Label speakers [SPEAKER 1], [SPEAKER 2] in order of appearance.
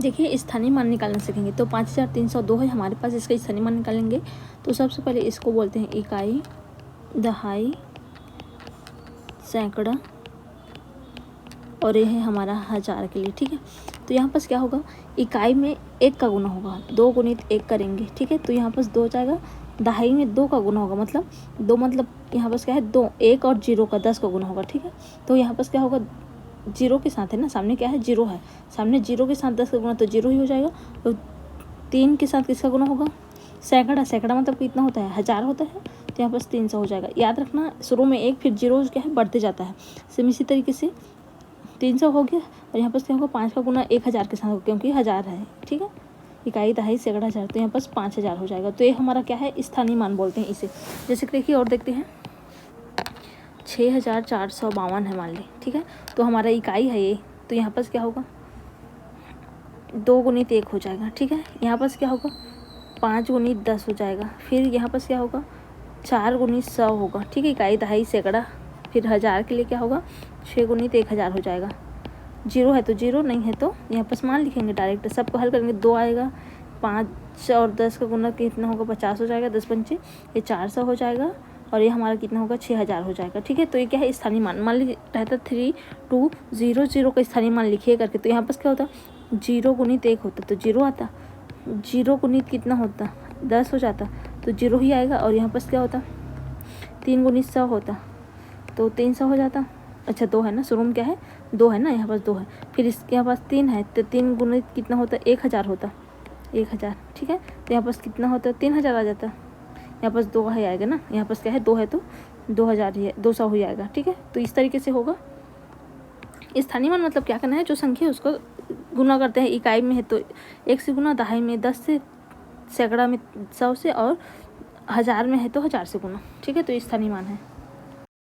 [SPEAKER 1] देखिए स्थानीय मान निकालना सीखेंगे। तो 5302 है हमारे पास, इसका स्थानीय मान निकालेंगे। तो सबसे पहले इसको बोलते हैं इकाई, दहाई, सैकड़ा और ये है हमारा हज़ार के लिए। ठीक है, तो यहाँ पास क्या होगा, इकाई में 1 का गुना होगा, 2 गुणित 1 करेंगे। ठीक है, तो यहाँ पास 2 जाएगा। दहाई में 2 का गुना होगा, मतलब 2, मतलब यहाँ पास क्या है 2, 1 और 0 का 10 का गुना होगा। ठीक है, तो यहाँ पास क्या होगा, 0 के साथ है ना, सामने क्या है 0 है, सामने 0 के साथ 10 का गुना तो 0 ही हो जाएगा। तो 3 के साथ किसका गुना होगा, सैकड़ा, सैकड़ा मतलब कितना होता है, 1000 होता है। तो यहाँ पास 300 हो जाएगा। याद रखना शुरू में 1 फिर 0 क्या है बढ़ते जाता है। सेम इसी तरीके से 300 हो गया और यहाँ पास क्या होगा, 5 का गुना 1000 के साथ होगा क्योंकि 1000 है। ठीक है, इकाई, दहाई, सैकड़ा, हज़ार, तो यहाँ पास 5000 हो जाएगा। तो ये हमारा क्या है, स्थानीय मान बोलते हैं इसे। जैसे कि देखिए और देखते हैं, 6452 है मान ली। ठीक है, तो हमारा इकाई है ये, तो यहाँ पास क्या होगा, 2 गुणित 1 हो जाएगा। ठीक है, यहाँ पास क्या होगा, 5 गुणित 10 हो जाएगा। फिर यहाँ पास क्या होगा, 4 गुणित 100 होगा। ठीक है, इकाई, दहाई, सैकड़ा, फिर हज़ार के लिए क्या होगा, 6 गुणित 1000 हो जाएगा। 0 है तो 0, नहीं है तो यहाँ पास मान लिखेंगे डायरेक्ट। सबको हल करेंगे, 2 आएगा, 5 और 10 का गुना कितना होगा, 50 हो जाएगा, 10 पंचे ये 400 हो जाएगा और ये हमारा कितना होगा, 6000 हो जाएगा। ठीक है, तो ये क्या है, स्थानीय मान लीजिए रहता 3200 का स्थानीय मान लिखिए करके। तो यहाँ पास क्या होता, 0 गुणित 1 होता तो 0 आता, 0 गुणित कितना होता, 10 हो जाता तो 0 ही आएगा। और यहाँ पास क्या होता, 3 गुणित 100 होता तो 300 हो जाता। अच्छा 2 है ना, शुरू में क्या है 2 है ना, यहाँ पास 2 है। फिर इसके यहाँ पास 3 है तो 3 गुणित कितना होता, 1000 होता, 1000। ठीक है, तो यहाँ पास कितना होता, 3000 आ जाता। यहाँ पास 2 है आएगा ना, यहाँ पास क्या है 2 है तो 2000 ही है, 200 ही आएगा। ठीक है, तो इस तरीके से होगा। स्थानीय मान मतलब क्या करना है, जो संख्या है उसको गुना करते हैं। इकाई में है तो 1 से गुना, दहाई में 10 से, सैकड़ा में 100 से और हज़ार में है तो 1000 से गुना। ठीक है, तो स्थानीय मान है।